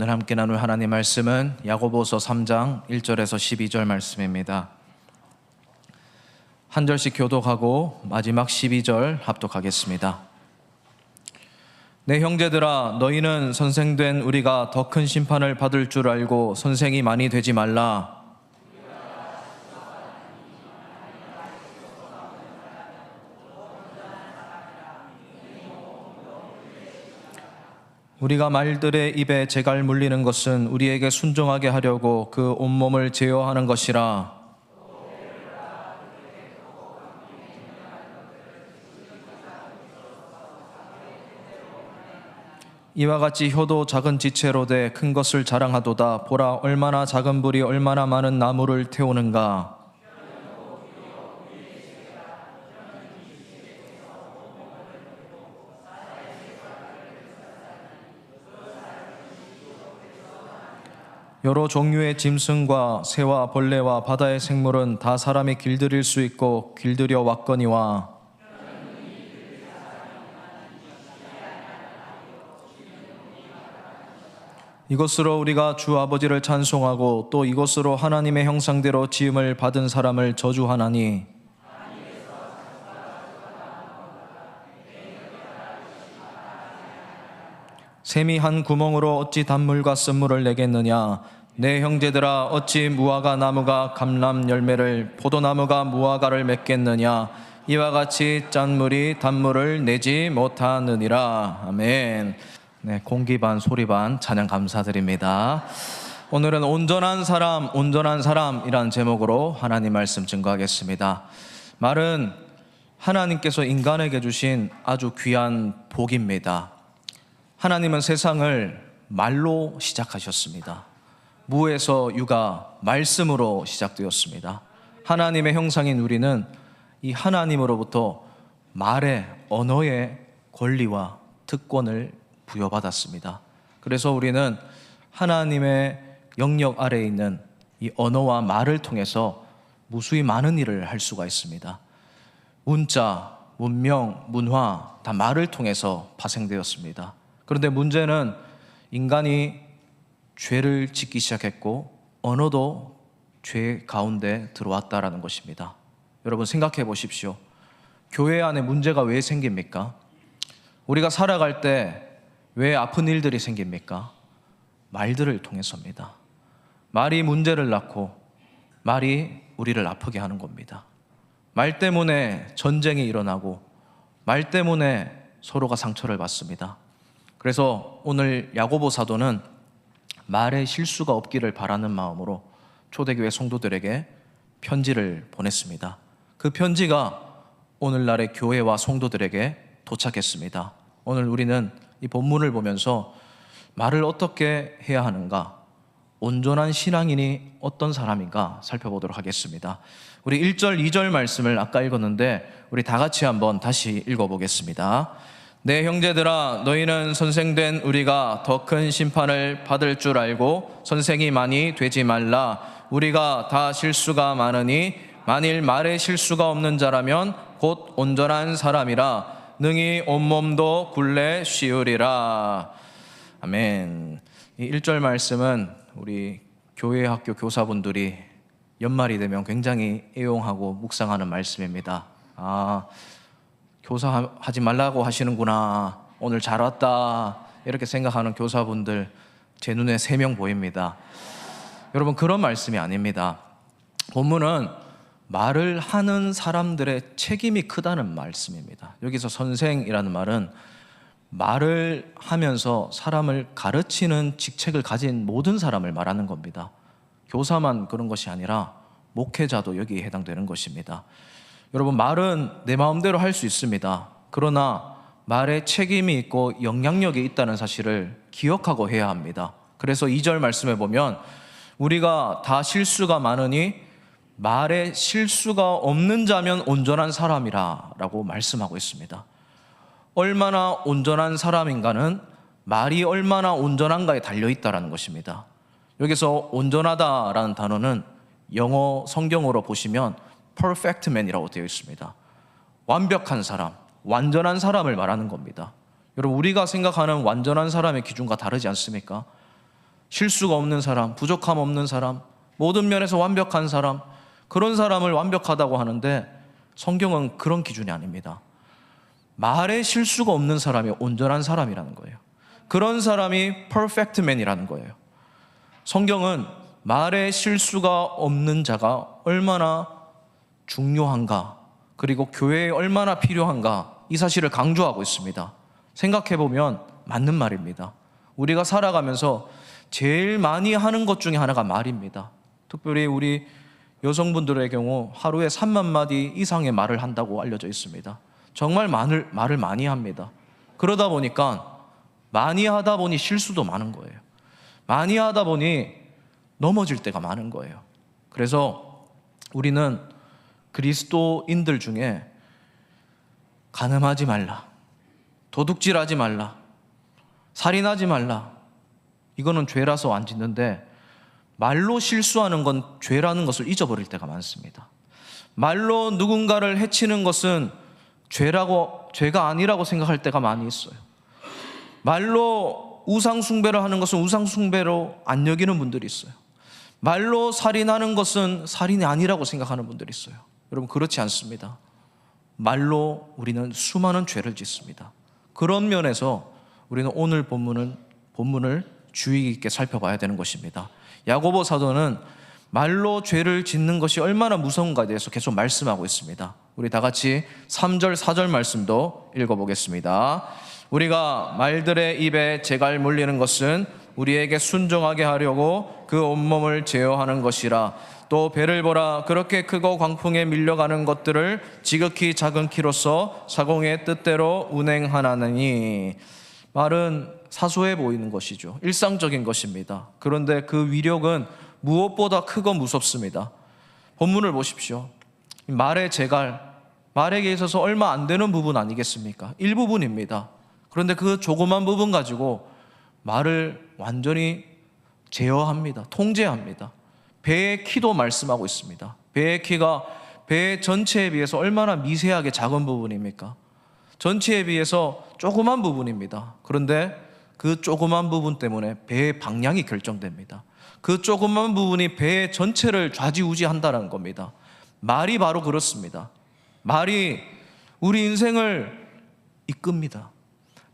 오늘 함께 나눌 하나님 말씀은 야고보서 3장 1절에서 12절 말씀입니다. 한 절씩 교독하고 마지막 12절 합독하겠습니다. 내 형제들아, 너희는 선생된 우리가 더 큰 심판을 받을 줄 알고 선생이 많이 되지 말라. 우리가 말들의 입에 재갈 물리는 것은 우리에게 순종하게 하려고 그 온몸을 제어하는 것이라. 이와 같이 혀도 작은 지체로 돼 큰 것을 자랑하도다. 보라, 얼마나 작은 불이 얼마나 많은 나무를 태우는가. 여러 종류의 짐승과 새와 벌레와 바다의 생물은 다 사람이 길들일 수 있고 길들여 왔거니와, 이것으로 우리가 주 아버지를 찬송하고 또 이것으로 하나님의 형상대로 지음을 받은 사람을 저주하나니, 샘이 한 구멍으로 어찌 단물과 쓴물을 내겠느냐. 내 형제들아, 어찌 무화과 나무가 감람 열매를, 포도나무가 무화과를 맺겠느냐. 이와 같이 짠물이 단물을 내지 못하느니라. 아멘. 네, 공기 반 소리 반 찬양 감사드립니다. 오늘은 온전한 사람이라는 제목으로 하나님 말씀 증거하겠습니다. 말은 하나님께서 인간에게 주신 아주 귀한 복입니다. 하나님은 세상을 말로 시작하셨습니다. 무에서 유가 말씀으로 시작되었습니다. 하나님의 형상인 우리는 이 하나님으로부터 말의 언어의 권리와 특권을 부여받았습니다. 그래서 우리는 하나님의 영역 아래에 있는 이 언어와 말을 통해서 무수히 많은 일을 할 수가 있습니다. 문자, 문명, 문화 다 말을 통해서 파생되었습니다. 그런데 문제는 인간이 죄를 짓기 시작했고 언어도 죄 가운데 들어왔다라는 것입니다. 여러분 생각해 보십시오. 교회 안에 문제가 왜 생깁니까? 우리가 살아갈 때 왜 아픈 일들이 생깁니까? 말들을 통해서입니다. 말이 문제를 낳고 말이 우리를 아프게 하는 겁니다. 말 때문에 전쟁이 일어나고 말 때문에 서로가 상처를 받습니다. 그래서 오늘 야고보 사도는 말에 실수가 없기를 바라는 마음으로 초대교회 성도들에게 편지를 보냈습니다. 그 편지가 오늘날의 교회와 성도들에게 도착했습니다. 오늘 우리는 이 본문을 보면서 말을 어떻게 해야 하는가, 온전한 신앙인이 어떤 사람인가 살펴보도록 하겠습니다. 우리 1절, 2절 말씀을 아까 읽었는데 우리 다 같이 한번 다시 읽어보겠습니다. 내 형제들아, 너희는 선생된 우리가 더 큰 심판을 받을 줄 알고 선생이 많이 되지 말라. 우리가 다 실수가 많으니 만일 말에 실수가 없는 자라면 곧 온전한 사람이라. 능히 온몸도 굴레 씌우리라. 아멘. 이 1절 말씀은 우리 교회 학교 교사분들이 연말이 되면 굉장히 애용하고 묵상하는 말씀입니다. 교사 하지 말라고 하시는구나, 오늘 잘 왔다, 이렇게 생각하는 교사분들 제 눈에 3명 보입니다. 여러분, 그런 말씀이 아닙니다. 본문은 말을 하는 사람들의 책임이 크다는 말씀입니다. 여기서 선생이라는 말은 말을 하면서 사람을 가르치는 직책을 가진 모든 사람을 말하는 겁니다. 교사만 그런 것이 아니라 목회자도 여기에 해당되는 것입니다. 여러분, 말은 내 마음대로 할 수 있습니다. 그러나 말에 책임이 있고 영향력이 있다는 사실을 기억하고 해야 합니다. 그래서 2절 말씀에 보면 우리가 다 실수가 많으니 말에 실수가 없는 자면 온전한 사람이라 라고 말씀하고 있습니다. 얼마나 온전한 사람인가는 말이 얼마나 온전한가에 달려있다는 것입니다. 여기서 온전하다라는 단어는 영어 성경어로 보시면 perfect man이라고 되어 있습니다. 완벽한 사람, 완전한 사람을 말하는 겁니다. 여러분, 우리가 생각하는 완전한 사람의 기준과 다르지 않습니까? 실수가 없는 사람, 부족함 없는 사람, 모든 면에서 완벽한 사람, 그런 사람을 완벽하다고 하는데 성경은 그런 기준이 아닙니다. 말에 실수가 없는 사람이 온전한 사람이라는 거예요. 그런 사람이 perfect man이라는 거예요. 성경은 말에 실수가 없는 자가 얼마나 중요한가, 그리고 교회에 얼마나 필요한가, 이 사실을 강조하고 있습니다. 생각해보면 맞는 말입니다. 우리가 살아가면서 제일 많이 하는 것 중에 하나가 말입니다. 특별히 우리 여성분들의 경우 하루에 3만 마디 이상의 말을 한다고 알려져 있습니다. 정말 말을 많이 합니다. 그러다 보니까 많이 하다 보니 실수도 많은 거예요. 많이 하다 보니 넘어질 때가 많은 거예요. 그래서 우리는 그리스도인들 중에 간음하지 말라, 도둑질하지 말라, 살인하지 말라, 이거는 죄라서 안 짓는데 말로 실수하는 건 죄라는 것을 잊어버릴 때가 많습니다. 말로 누군가를 해치는 것은 죄가 아니라고 생각할 때가 많이 있어요. 말로 우상숭배를 하는 것은 우상숭배로 안 여기는 분들이 있어요. 말로 살인하는 것은 살인이 아니라고 생각하는 분들이 있어요. 여러분, 그렇지 않습니다. 말로 우리는 수많은 죄를 짓습니다. 그런 면에서 우리는 오늘 본문을 주의 깊게 살펴봐야 되는 것입니다. 야고보 사도는 말로 죄를 짓는 것이 얼마나 무서운가에 대해서 계속 말씀하고 있습니다. 우리 다 같이 3절 4절 말씀도 읽어보겠습니다. 우리가 말들의 입에 재갈 물리는 것은 우리에게 순종하게 하려고 그 온몸을 제어하는 것이라. 또 배를 보라, 그렇게 크고 광풍에 밀려가는 것들을 지극히 작은 키로서 사공의 뜻대로 운행하나니. 말은 사소해 보이는 것이죠. 일상적인 것입니다. 그런데 그 위력은 무엇보다 크고 무섭습니다. 본문을 보십시오. 말의 재갈, 말에게 있어서 얼마 안 되는 부분 아니겠습니까? 일부분입니다. 그런데 그 조그만 부분 가지고 말을 완전히 제어합니다. 통제합니다. 배의 키도 말씀하고 있습니다. 배의 키가 배 전체에 비해서 얼마나 미세하게 작은 부분입니까? 전체에 비해서 조그만 부분입니다. 그런데 그 조그만 부분 때문에 배의 방향이 결정됩니다. 그 조그만 부분이 배의 전체를 좌지우지한다는 겁니다. 말이 바로 그렇습니다. 말이 우리 인생을 이끕니다.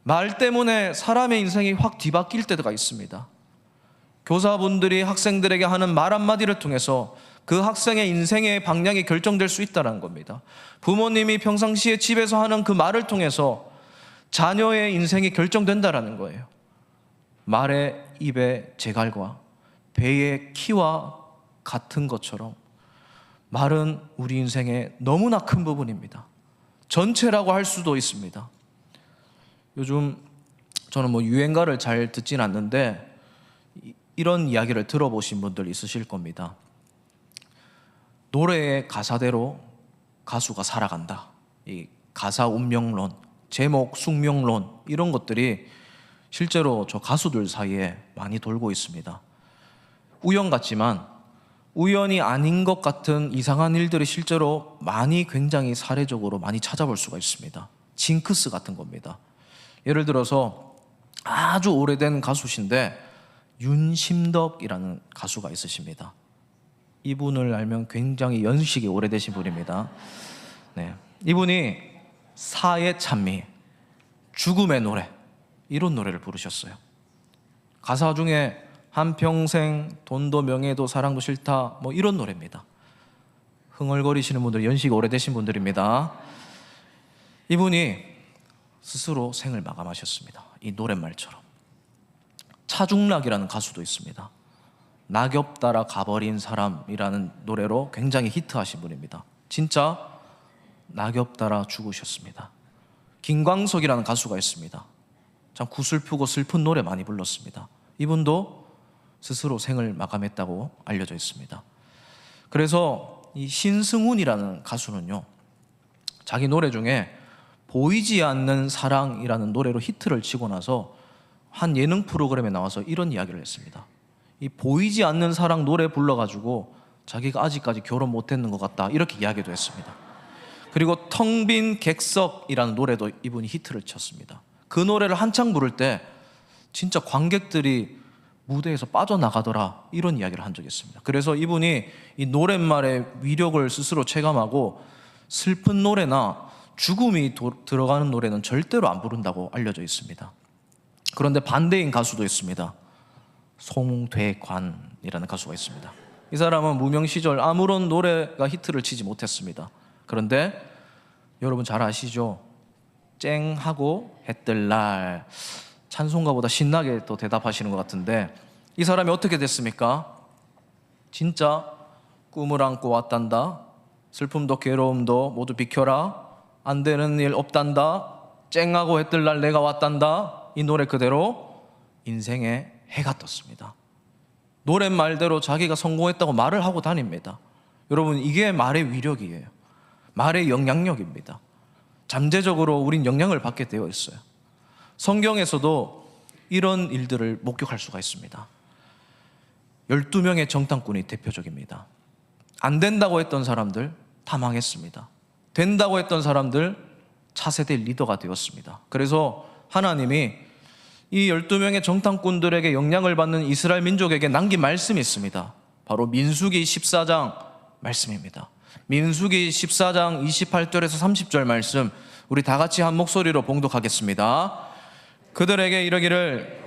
말 때문에 사람의 인생이 확 뒤바뀔 때가 있습니다. 교사분들이 학생들에게 하는 말 한마디를 통해서 그 학생의 인생의 방향이 결정될 수 있다는 겁니다. 부모님이 평상시에 집에서 하는 그 말을 통해서 자녀의 인생이 결정된다는 거예요. 말의 입의 재갈과 배의 키와 같은 것처럼 말은 우리 인생의 너무나 큰 부분입니다. 전체라고 할 수도 있습니다. 요즘 저는 유행가를 잘 듣진 않는데 이런 이야기를 들어보신 분들 있으실 겁니다. 노래의 가사대로 가수가 살아간다. 이 가사 운명론, 제목 숙명론, 이런 것들이 실제로 저 가수들 사이에 많이 돌고 있습니다. 우연 같지만 우연이 아닌 것 같은 이상한 일들이 실제로 굉장히 사례적으로 많이 찾아볼 수가 있습니다. 징크스 같은 겁니다. 예를 들어서 아주 오래된 가수신데 윤심덕이라는 가수가 있으십니다. 이분을 알면 굉장히 연식이 오래되신 분입니다. 네. 이분이 사의 찬미, 죽음의 노래, 이런 노래를 부르셨어요. 가사 중에 한평생 돈도 명예도 사랑도 싫다, 이런 노래입니다. 흥얼거리시는 분들, 연식이 오래되신 분들입니다. 이분이 스스로 생을 마감하셨습니다. 이 노랫말처럼. 차중락이라는 가수도 있습니다. 낙엽 따라 가버린 사람이라는 노래로 굉장히 히트하신 분입니다. 진짜 낙엽 따라 죽으셨습니다. 김광석이라는 가수가 있습니다. 참 구슬프고 슬픈 노래 많이 불렀습니다. 이분도 스스로 생을 마감했다고 알려져 있습니다. 그래서 이 신승훈이라는 가수는요, 자기 노래 중에 보이지 않는 사랑이라는 노래로 히트를 치고 나서 한 예능 프로그램에 나와서 이런 이야기를 했습니다. 이 보이지 않는 사랑 노래 불러가지고 자기가 아직까지 결혼 못했는 것 같다, 이렇게 이야기도 했습니다. 그리고 텅 빈 객석이라는 노래도 이분이 히트를 쳤습니다. 그 노래를 한창 부를 때 진짜 관객들이 무대에서 빠져나가더라, 이런 이야기를 한 적이 있습니다. 그래서 이분이 이 노랫말의 위력을 스스로 체감하고 슬픈 노래나 죽음이 들어가는 노래는 절대로 안 부른다고 알려져 있습니다. 그런데 반대인 가수도 있습니다. 송대관이라는 가수가 있습니다. 이 사람은 무명 시절 아무런 노래가 히트를 치지 못했습니다. 그런데 여러분 잘 아시죠? 쨍하고 해뜰 날, 찬송가보다 신나게 또 대답하시는 것 같은데, 이 사람이 어떻게 됐습니까? 진짜 꿈을 안고 왔단다, 슬픔도 괴로움도 모두 비켜라, 안 되는 일 없단다, 쨍하고 해뜰 날 내가 왔단다, 이 노래 그대로 인생에 해가 떴습니다. 노랫말대로 자기가 성공했다고 말을 하고 다닙니다. 여러분, 이게 말의 위력이에요. 말의 영향력입니다. 잠재적으로 우린 영향을 받게 되어 있어요. 성경에서도 이런 일들을 목격할 수가 있습니다. 12명의 정탐꾼이 대표적입니다. 안 된다고 했던 사람들 다 망했습니다. 된다고 했던 사람들 차세대 리더가 되었습니다. 그래서 하나님이 이 12명의 정탐꾼들에게 영향을 받는 이스라엘 민족에게 남긴 말씀이 있습니다. 바로 민수기 14장 말씀입니다. 민수기 14장 28절에서 30절 말씀, 우리 다 같이 한 목소리로 봉독하겠습니다. 그들에게 이르기를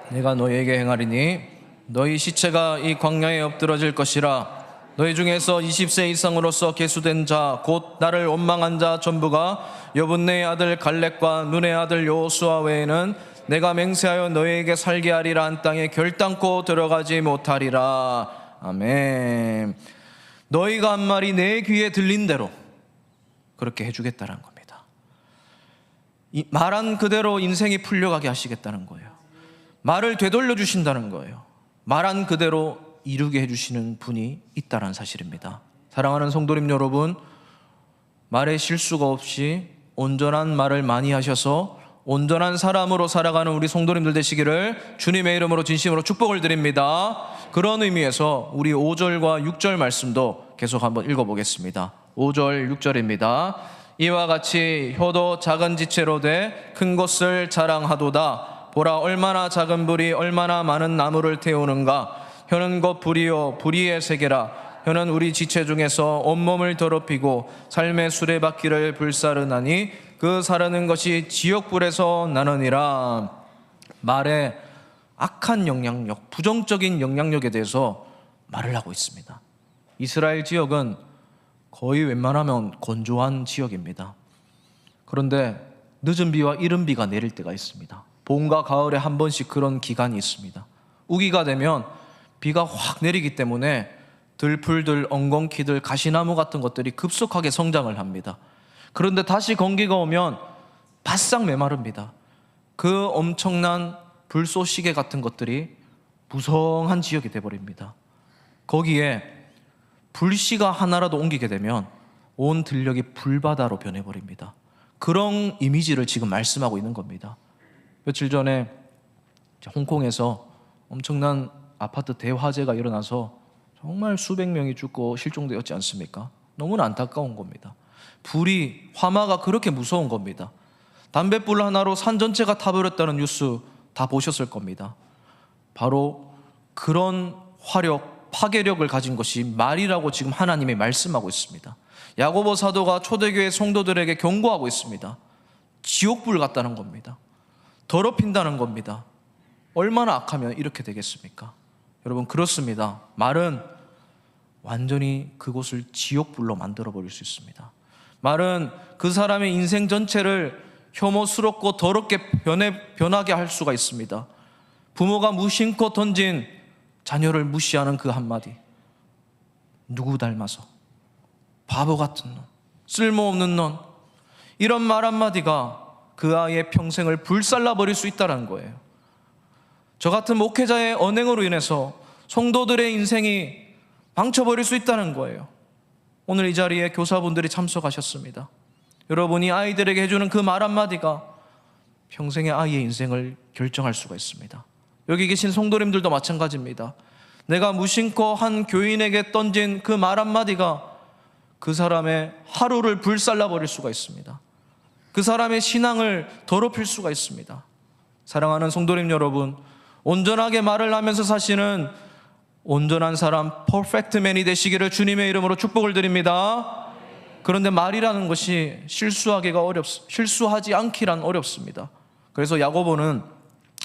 내가 너희에게 행하리니 너희 시체가 이 광야에 엎드러질 것이라. 너희 중에서 20세 이상으로서 계수된 자 곧 나를 원망한 자 전부가 여분네의 아들 갈렙과 눈의 아들 여호수아 외에는 내가 맹세하여 너희에게 살게 하리라 한 땅에 결단코 들어가지 못하리라. 아멘. 너희가 한 말이 내 귀에 들린 대로 그렇게 해주겠다는 겁니다. 이 말한 그대로 인생이 풀려가게 하시겠다는 거예요. 말을 되돌려 주신다는 거예요. 말한 그대로 이루게 해주시는 분이 있다는 사실입니다. 사랑하는 성도님 여러분, 말에 실수가 없이 온전한 말을 많이 하셔서 온전한 사람으로 살아가는 우리 성도님들 되시기를 주님의 이름으로 진심으로 축복을 드립니다. 그런 의미에서 우리 5절과 6절 말씀도 계속 한번 읽어보겠습니다. 5절 6절입니다. 이와 같이 혀도 작은 지체로 돼 큰 것을 자랑하도다. 보라, 얼마나 작은 불이 얼마나 많은 나무를 태우는가. 혀는 곧 불이요 불의의 세계라. 혀는 우리 지체 중에서 온몸을 더럽히고 삶의 수레바퀴를 불사르나니 그 사르는 것이 지옥불에서 나느니라. 말에 악한 영향력, 부정적인 영향력에 대해서 말을 하고 있습니다. 이스라엘 지역은 거의 웬만하면 건조한 지역입니다. 그런데 늦은 비와 이른 비가 내릴 때가 있습니다. 봄과 가을에 한 번씩 그런 기간이 있습니다. 우기가 되면 비가 확 내리기 때문에 들풀들, 엉겅퀴들, 가시나무 같은 것들이 급속하게 성장을 합니다. 그런데 다시 건기가 오면 바싹 메마릅니다. 그 엄청난 불쏘시개 같은 것들이 무성한 지역이 되어버립니다. 거기에 불씨가 하나라도 옮기게 되면 온 들녘이 불바다로 변해버립니다. 그런 이미지를 지금 말씀하고 있는 겁니다. 며칠 전에 홍콩에서 엄청난 아파트 대화재가 일어나서 정말 수백 명이 죽고 실종되었지 않습니까? 너무나 안타까운 겁니다. 불이, 화마가 그렇게 무서운 겁니다. 담뱃불 하나로 산 전체가 타버렸다는 뉴스 다 보셨을 겁니다. 바로 그런 화력, 파괴력을 가진 것이 말이라고 지금 하나님이 말씀하고 있습니다. 야고보 사도가 초대교회 성도들에게 경고하고 있습니다. 지옥불 같다는 겁니다. 더럽힌다는 겁니다. 얼마나 악하면 이렇게 되겠습니까? 여러분, 그렇습니다. 말은 완전히 그곳을 지옥불로 만들어버릴 수 있습니다. 말은 그 사람의 인생 전체를 혐오스럽고 더럽게 변하게 할 수가 있습니다. 부모가 무심코 던진 자녀를 무시하는 그 한마디, 누구 닮아서, 바보 같은 놈, 쓸모없는 놈, 이런 말 한마디가 그 아이의 평생을 불살라버릴 수 있다는 거예요. 저 같은 목회자의 언행으로 인해서 성도들의 인생이 망쳐버릴 수 있다는 거예요. 오늘 이 자리에 교사분들이 참석하셨습니다. 여러분이 아이들에게 해주는 그 말 한마디가 평생의 아이의 인생을 결정할 수가 있습니다. 여기 계신 성도님들도 마찬가지입니다. 내가 무심코 한 교인에게 던진 그 말 한마디가 그 사람의 하루를 불살라버릴 수가 있습니다. 그 사람의 신앙을 더럽힐 수가 있습니다. 사랑하는 성도님 여러분, 온전하게 말을 하면서 사시는 온전한 사람, 퍼펙트 맨이 되시기를 주님의 이름으로 축복을 드립니다. 그런데 말이라는 것이 실수하지 않기란 어렵습니다. 그래서 야고보는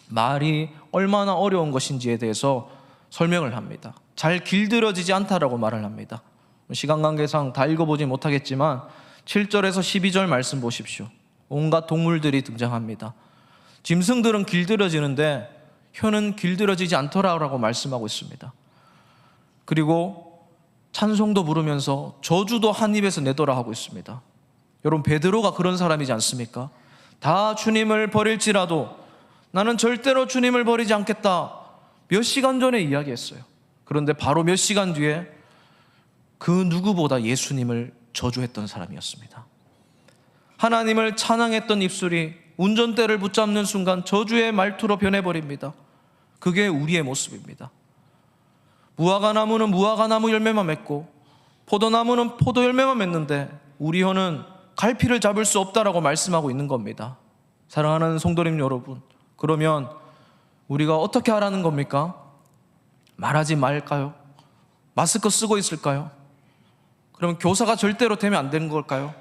말이 얼마나 어려운 것인지에 대해서 설명을 합니다. 잘 길들여지지 않다라고 말을 합니다. 시간 관계상 다 읽어보지 못하겠지만 7절에서 12절 말씀 보십시오. 온갖 동물들이 등장합니다. 짐승들은 길들여지는데 혀는 길들여지지 않더라라고 말씀하고 있습니다. 그리고 찬송도 부르면서 저주도 한 입에서 내더라 하고 있습니다. 여러분, 베드로가 그런 사람이지 않습니까? 다 주님을 버릴지라도 나는 절대로 주님을 버리지 않겠다, 몇 시간 전에 이야기했어요. 그런데 바로 몇 시간 뒤에 그 누구보다 예수님을 저주했던 사람이었습니다. 하나님을 찬양했던 입술이 운전대를 붙잡는 순간 저주의 말투로 변해버립니다. 그게 우리의 모습입니다. 무화과나무는 무화과나무 열매만 맺고 포도나무는 포도 열매만 맺는데 우리 혀는 갈피를 잡을 수 없다라고 말씀하고 있는 겁니다. 사랑하는 성도님 여러분, 그러면 우리가 어떻게 하라는 겁니까? 말하지 말까요? 마스크 쓰고 있을까요? 그러면 교사가 절대로 되면 안 되는 걸까요?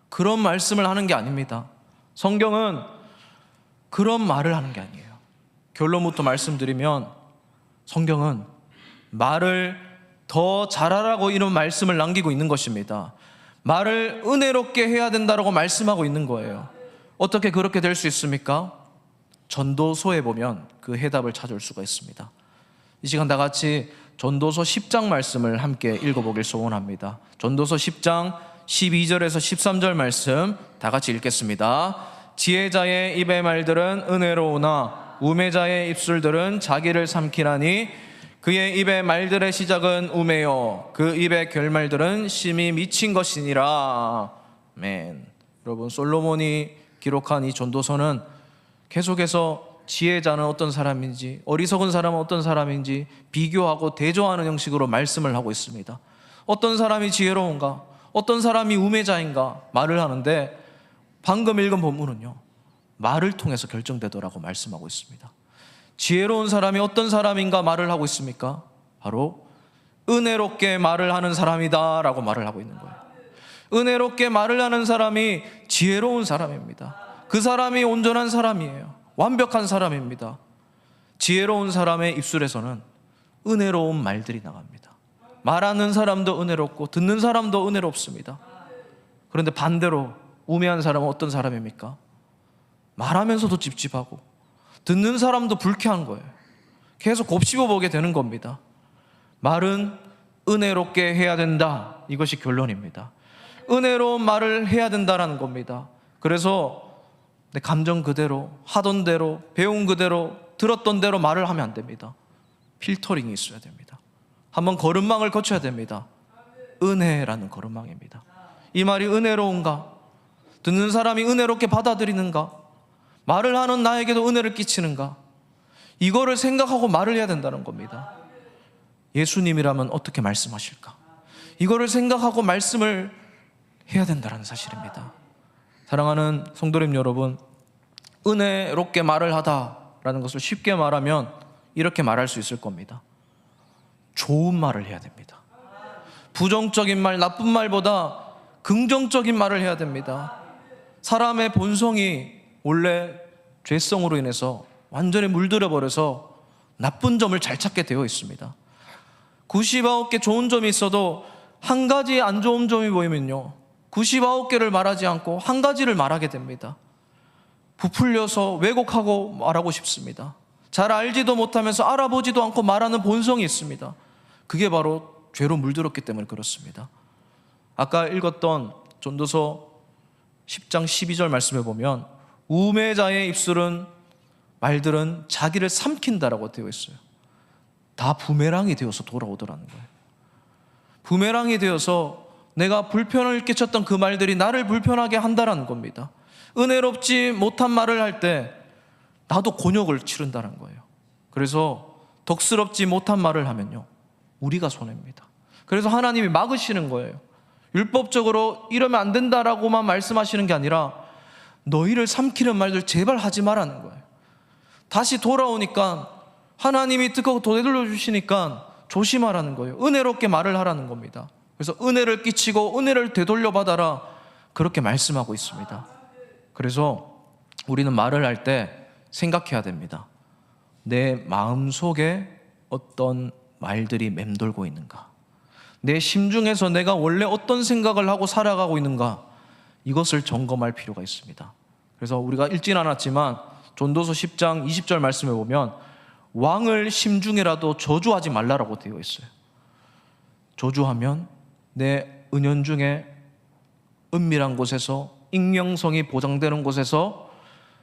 그런 말씀을 하는 게 아닙니다. 성경은 그런 말을 하는 게 아니에요. 결론부터 말씀드리면 성경은 말을 더 잘하라고 이런 말씀을 남기고 있는 것입니다. 말을 은혜롭게 해야 된다고 말씀하고 있는 거예요. 어떻게 그렇게 될 수 있습니까? 전도서에 보면 그 해답을 찾을 수가 있습니다. 이 시간 다 같이 전도서 10장 말씀을 함께 읽어보길 소원합니다. 전도서 10장 12절에서 13절 말씀 다 같이 읽겠습니다. 지혜자의 입의 말들은 은혜로우나 우매자의 입술들은 자기를 삼키나니 그의 입의 말들의 시작은 우매요 그 입의 결말들은 심히 미친 것이니라. 아멘. 여러분, 솔로몬이 기록한 이 전도서는 계속해서 지혜자는 어떤 사람인지, 어리석은 사람은 어떤 사람인지 비교하고 대조하는 형식으로 말씀을 하고 있습니다. 어떤 사람이 지혜로운가, 어떤 사람이 우매자인가 말을 하는데, 방금 읽은 본문은요, 말을 통해서 결정되더라고 말씀하고 있습니다. 지혜로운 사람이 어떤 사람인가 말을 하고 있습니까? 바로 은혜롭게 말을 하는 사람이다 라고 말을 하고 있는 거예요. 은혜롭게 말을 하는 사람이 지혜로운 사람입니다. 그 사람이 온전한 사람이에요. 완벽한 사람입니다. 지혜로운 사람의 입술에서는 은혜로운 말들이 나갑니다. 말하는 사람도 은혜롭고 듣는 사람도 은혜롭습니다. 그런데 반대로 우매한 사람은 어떤 사람입니까? 말하면서도 찝찝하고 듣는 사람도 불쾌한 거예요. 계속 곱씹어 보게 되는 겁니다. 말은 은혜롭게 해야 된다, 이것이 결론입니다. 은혜로운 말을 해야 된다라는 겁니다. 그래서 내 감정 그대로, 하던 대로, 배운 그대로, 들었던 대로 말을 하면 안 됩니다. 필터링이 있어야 됩니다. 한번 걸음망을 거쳐야 됩니다. 은혜라는 걸음망입니다. 이 말이 은혜로운가? 듣는 사람이 은혜롭게 받아들이는가? 말을 하는 나에게도 은혜를 끼치는가? 이거를 생각하고 말을 해야 된다는 겁니다. 예수님이라면 어떻게 말씀하실까? 이거를 생각하고 말씀을 해야 된다는 사실입니다. 사랑하는 성도님 여러분, 은혜롭게 말을 하다라는 것을 쉽게 말하면 이렇게 말할 수 있을 겁니다. 좋은 말을 해야 됩니다. 부정적인 말, 나쁜 말보다 긍정적인 말을 해야 됩니다. 사람의 본성이 원래 죄성으로 인해서 완전히 물들어 버려서 나쁜 점을 잘 찾게 되어 있습니다. 99개 좋은 점이 있어도 한 가지 안 좋은 점이 보이면요, 99개를 말하지 않고 한 가지를 말하게 됩니다. 부풀려서 왜곡하고 말하고 싶습니다. 잘 알지도 못하면서 알아보지도 않고 말하는 본성이 있습니다. 그게 바로 죄로 물들었기 때문에 그렇습니다. 아까 읽었던 전도서 10장 12절 말씀에 보면 우매자의 입술은, 말들은 자기를 삼킨다라고 되어 있어요. 다 부메랑이 되어서 돌아오더라는 거예요. 부메랑이 되어서 내가 불편을 끼쳤던 그 말들이 나를 불편하게 한다라는 겁니다. 은혜롭지 못한 말을 할 때 나도 곤욕을 치른다는 거예요. 그래서 덕스럽지 못한 말을 하면요, 우리가 손해입니다. 그래서 하나님이 막으시는 거예요. 율법적으로 이러면 안 된다라고만 말씀하시는 게 아니라 너희를 삼키는 말들 제발 하지 말라는 거예요. 다시 돌아오니까 하나님이 뜨거워 되돌려 주시니까 조심하라는 거예요. 은혜롭게 말을 하라는 겁니다. 그래서 은혜를 끼치고 은혜를 되돌려 받아라, 그렇게 말씀하고 있습니다. 그래서 우리는 말을 할 때 생각해야 됩니다. 내 마음속에 어떤 말들이 맴돌고 있는가, 내 심중에서 내가 원래 어떤 생각을 하고 살아가고 있는가, 이것을 점검할 필요가 있습니다. 그래서 우리가 읽진 않았지만 전도서 10장 20절 말씀에 보면 왕을 심중에라도 저주하지 말라라고 되어 있어요. 저주하면 내 은연중에 은밀한 곳에서, 익명성이 보장되는 곳에서,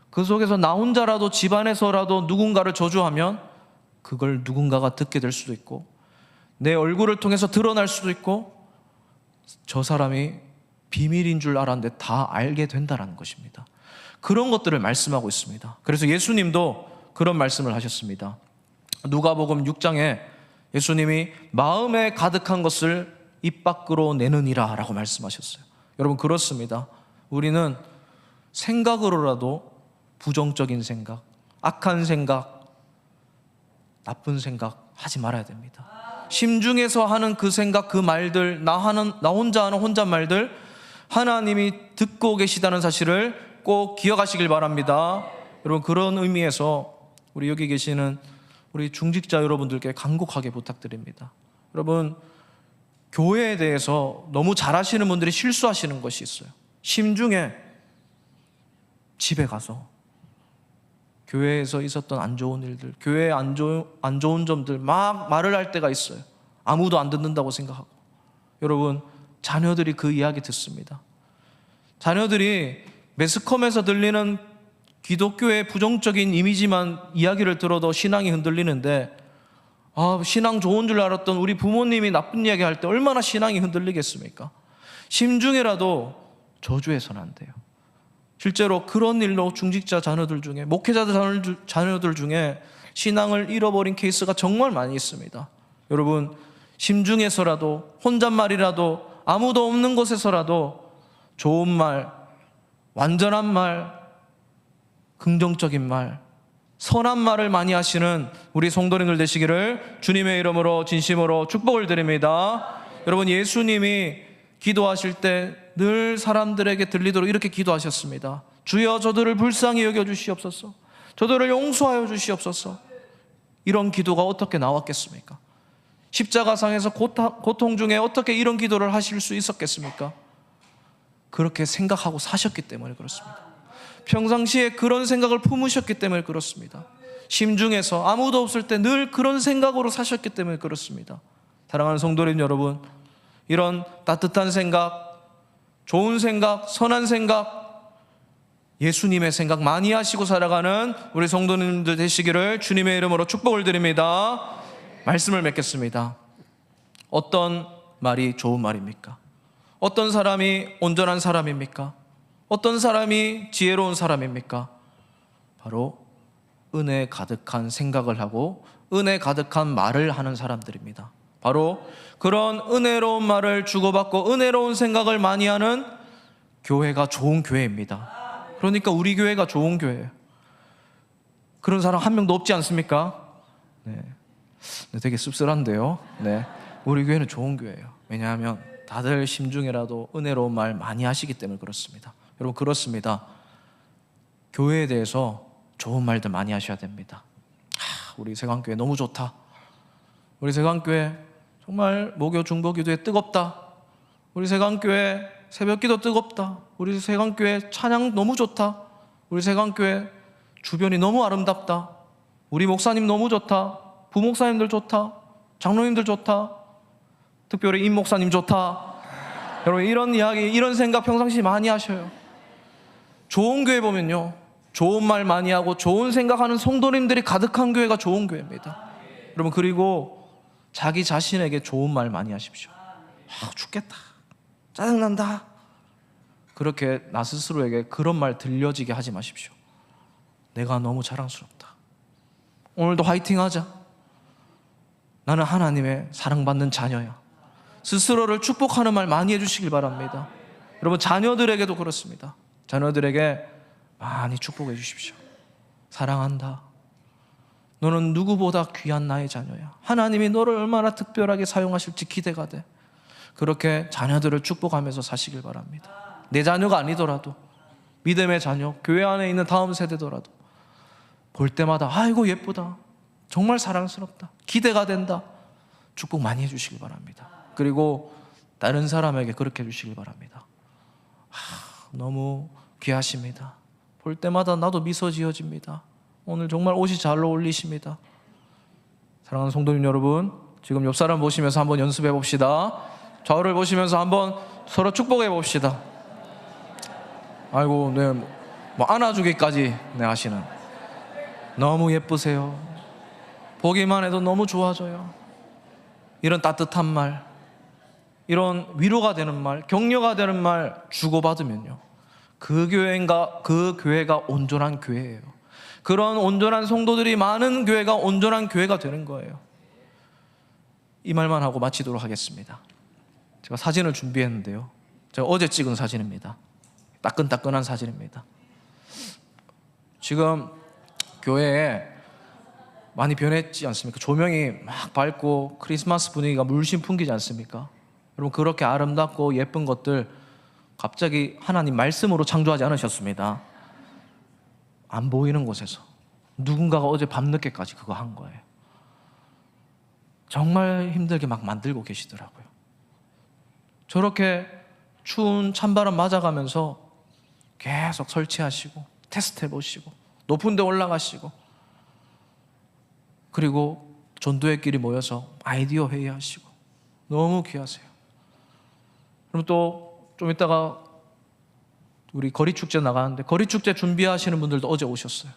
그 속에서 나 혼자라도 집안에서라도 누군가를 저주하면 그걸 누군가가 듣게 될 수도 있고, 내 얼굴을 통해서 드러날 수도 있고, 저 사람이 비밀인 줄 알았는데 다 알게 된다는 것입니다. 그런 것들을 말씀하고 있습니다. 그래서 예수님도 그런 말씀을 하셨습니다. 누가복음 6장에 예수님이 마음에 가득한 것을 입 밖으로 내느니라 라고 말씀하셨어요. 여러분, 그렇습니다. 우리는 생각으로라도 부정적인 생각, 악한 생각, 나쁜 생각 하지 말아야 됩니다. 심중에서 하는 그 생각, 그 말들, 나 혼자 하는 혼잣말들, 하나님이 듣고 계시다는 사실을 꼭 기억하시길 바랍니다. 여러분, 그런 의미에서 우리 여기 계시는 우리 중직자 여러분들께 간곡하게 부탁드립니다. 여러분, 교회에 대해서 너무 잘하시는 분들이 실수하시는 것이 있어요. 심중에 집에 가서 교회에서 있었던 안 좋은 일들, 교회의 안 좋은 점들 막 말을 할 때가 있어요. 아무도 안 듣는다고 생각하고. 여러분, 자녀들이 그 이야기 듣습니다. 자녀들이 매스컴에서 들리는 기독교의 부정적인 이미지만 이야기를 들어도 신앙이 흔들리는데, 신앙 좋은 줄 알았던 우리 부모님이 나쁜 이야기 할 때 얼마나 신앙이 흔들리겠습니까? 심중에라도 저주해서는 안 돼요. 실제로 그런 일로 중직자 자녀들 중에, 목회자들 자녀들 중에 신앙을 잃어버린 케이스가 정말 많이 있습니다. 여러분, 심중에서라도, 혼잣말이라도, 아무도 없는 곳에서라도 좋은 말, 완전한 말, 긍정적인 말, 선한 말을 많이 하시는 우리 성도님들 되시기를 주님의 이름으로 진심으로 축복을 드립니다. 여러분, 예수님이 기도하실 때 늘 사람들에게 들리도록 이렇게 기도하셨습니다. 주여, 저들을 불쌍히 여겨주시옵소서. 저들을 용서하여 주시옵소서. 이런 기도가 어떻게 나왔겠습니까? 십자가상에서 고통 중에 어떻게 이런 기도를 하실 수 있었겠습니까? 그렇게 생각하고 사셨기 때문에 그렇습니다. 평상시에 그런 생각을 품으셨기 때문에 그렇습니다. 심중에서 아무도 없을 때 늘 그런 생각으로 사셨기 때문에 그렇습니다. 사랑하는 성도님 여러분, 이런 따뜻한 생각, 좋은 생각, 선한 생각, 예수님의 생각 많이 하시고 살아가는 우리 성도님들 되시기를 주님의 이름으로 축복을 드립니다. 말씀을 맺겠습니다. 어떤 말이 좋은 말입니까? 어떤 사람이 온전한 사람입니까? 어떤 사람이 지혜로운 사람입니까? 바로 은혜 가득한 생각을 하고 은혜 가득한 말을 하는 사람들입니다. 바로 그런 은혜로운 말을 주고받고 은혜로운 생각을 많이 하는 교회가 좋은 교회입니다. 그러니까 우리 교회가 좋은 교회예요. 그런 사람 한 명도 없지 않습니까? 네, 되게 씁쓸한데요. 네, 우리 교회는 좋은 교회예요. 왜냐하면 다들 심중에라도 은혜로운 말 많이 하시기 때문에 그렇습니다. 여러분, 그렇습니다. 교회에 대해서 좋은 말들 많이 하셔야 됩니다. 우리 세관교회 너무 좋다. 우리 세관교회 정말 목요 중보기도에 뜨겁다. 우리 세관교회 새벽기도 뜨겁다. 우리 세관교회 찬양 너무 좋다. 우리 세관교회 주변이 너무 아름답다. 우리 목사님 너무 좋다. 부목사님들 좋다. 장로님들 좋다. 특별히 임 목사님 좋다. 여러분, 이런 이야기, 이런 생각 평상시 많이 하셔요. 좋은 교회 보면요, 좋은 말 많이 하고 좋은 생각하는 성도님들이 가득한 교회가 좋은 교회입니다. 여러분, 그리고 자기 자신에게 좋은 말 많이 하십시오. 죽겠다, 짜증난다, 그렇게 나 스스로에게 그런 말 들려지게 하지 마십시오. 내가 너무 자랑스럽다, 오늘도 화이팅 하자, 나는 하나님의 사랑받는 자녀야, 스스로를 축복하는 말 많이 해주시길 바랍니다. 여러분, 자녀들에게도 그렇습니다. 자녀들에게 많이 축복해 주십시오. 사랑한다. 너는 누구보다 귀한 나의 자녀야. 하나님이 너를 얼마나 특별하게 사용하실지 기대가 돼. 그렇게 자녀들을 축복하면서 사시길 바랍니다. 내 자녀가 아니더라도, 믿음의 자녀, 교회 안에 있는 다음 세대더라도 볼 때마다 아이고 예쁘다, 정말 사랑스럽다, 기대가 된다, 축복 많이 해주시길 바랍니다. 그리고 다른 사람에게 그렇게 해주시길 바랍니다. 너무 귀하십니다. 볼 때마다 나도 미소 지어집니다. 오늘 정말 옷이 잘 어울리십니다. 사랑하는 성도님 여러분, 지금 옆 사람 보시면서 한번 연습해 봅시다. 저를 보시면서 한번 서로 축복해 봅시다. 아이고, 네, 뭐 안아주기까지 네 하시는, 너무 예쁘세요. 보기만 해도 너무 좋아져요. 이런 따뜻한 말, 이런 위로가 되는 말, 격려가 되는 말 주고받으면요, 그 교회가 온전한 교회예요. 그런 온전한 성도들이 많은 교회가 온전한 교회가 되는 거예요. 이 말만 하고 마치도록 하겠습니다. 제가 사진을 준비했는데요, 제가 어제 찍은 사진입니다. 따끈따끈한 사진입니다. 지금 교회에 많이 변했지 않습니까? 조명이 막 밝고 크리스마스 분위기가 물씬 풍기지 않습니까? 여러분, 그렇게 아름답고 예쁜 것들 갑자기 하나님 말씀으로 창조하지 않으셨습니다. 안 보이는 곳에서 누군가가 어제 밤늦게까지 그거 한 거예요. 정말 힘들게 막 만들고 계시더라고요. 저렇게 추운 찬바람 맞아가면서 계속 설치하시고 테스트해 보시고 높은 데 올라가시고, 그리고 전도회 끼리 모여서 아이디어 회의하시고, 너무 귀하세요. 그럼 또 좀 이따가 우리 거리축제 나가는데, 거리축제 준비하시는 분들도 어제 오셨어요.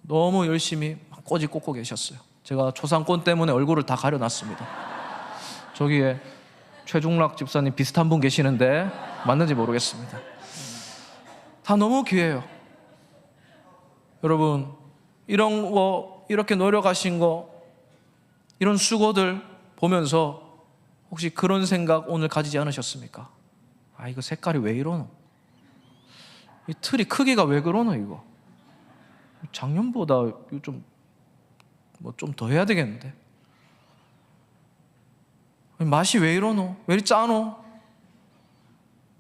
너무 열심히 꼬지 꽂고 계셨어요. 제가 초상권 때문에 얼굴을 다 가려놨습니다. 저기에 최중락 집사님 비슷한 분 계시는데 맞는지 모르겠습니다. 다 너무 귀해요. 여러분, 이런 거, 이렇게 노력하신 거, 이런 수고들 보면서 혹시 그런 생각 오늘 가지지 않으셨습니까? 아, 이거 색깔이 왜 이러노? 이 틀이 크기가 왜 그러노? 이거 작년보다 좀 더 해야 되겠는데, 맛이 왜 이러노? 왜 이리 짜노?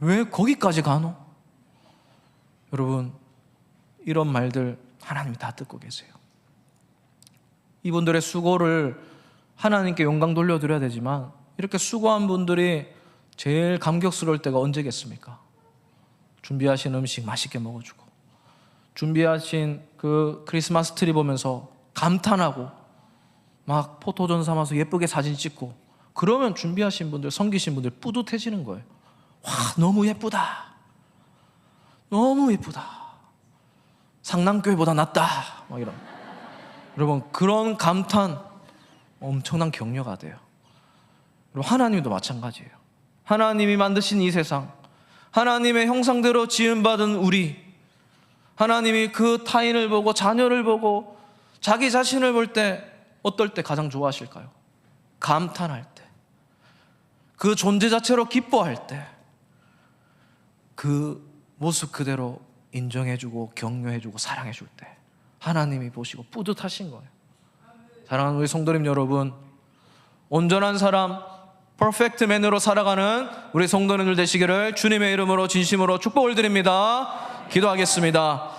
왜 거기까지 가노? 여러분, 이런 말들 하나님이 다 듣고 계세요. 이분들의 수고를 하나님께 영광 돌려드려야 되지만, 이렇게 수고한 분들이 제일 감격스러울 때가 언제겠습니까? 준비하신 음식 맛있게 먹어주고, 준비하신 그 크리스마스 트리 보면서 감탄하고 막 포토존 삼아서 예쁘게 사진 찍고, 그러면 준비하신 분들, 섬기신 분들 뿌듯해지는 거예요. 와, 너무 예쁘다, 너무 예쁘다, 상남교회보다 낫다, 막 이런. 여러분, 그런 감탄 엄청난 격려가 돼요. 그리고 하나님도 마찬가지예요. 하나님이 만드신 이 세상, 하나님의 형상대로 지음받은 우리, 하나님이 그 타인을 보고 자녀를 보고 자기 자신을 볼 때 어떨 때 가장 좋아하실까요? 감탄할 때, 그 존재 자체로 기뻐할 때, 그 모습 그대로 인정해주고 격려해주고 사랑해줄 때 하나님이 보시고 뿌듯하신 거예요. 사랑하는 우리 성도님 여러분, 온전한 사람, 퍼펙트 맨으로 살아가는 우리 성도님들 되시기를 주님의 이름으로 진심으로 축복을 드립니다. 기도하겠습니다.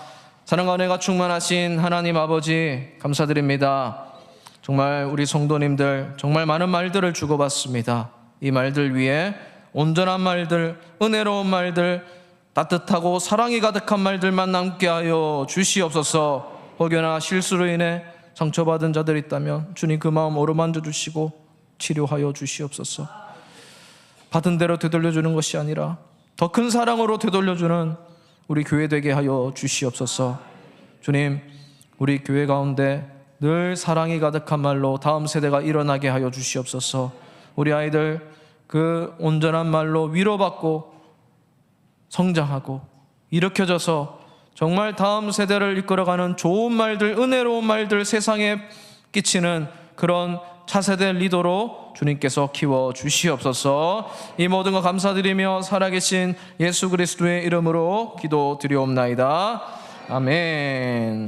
사랑과 은혜가 충만하신 하나님 아버지, 감사드립니다. 정말 우리 성도님들 정말 많은 말들을 주고받습니다. 이 말들 위에 온전한 말들, 은혜로운 말들, 따뜻하고 사랑이 가득한 말들만 남게 하여 주시옵소서. 혹여나 실수로 인해 상처받은 자들이 있다면 주님 그 마음 어루만져 주시고 치료하여 주시옵소서. 받은 대로 되돌려주는 것이 아니라 더 큰 사랑으로 되돌려주는 우리 교회 되게 하여 주시옵소서. 주님, 우리 교회 가운데 늘 사랑이 가득한 말로 다음 세대가 일어나게 하여 주시옵소서. 우리 아이들 그 온전한 말로 위로받고 성장하고 일으켜져서 정말 다음 세대를 이끌어가는 좋은 말들, 은혜로운 말들 세상에 끼치는 그런 차세대 리더로 주님께서 키워 주시옵소서. 이 모든 것 감사드리며 살아계신 예수 그리스도의 이름으로 기도드리옵나이다. 아멘.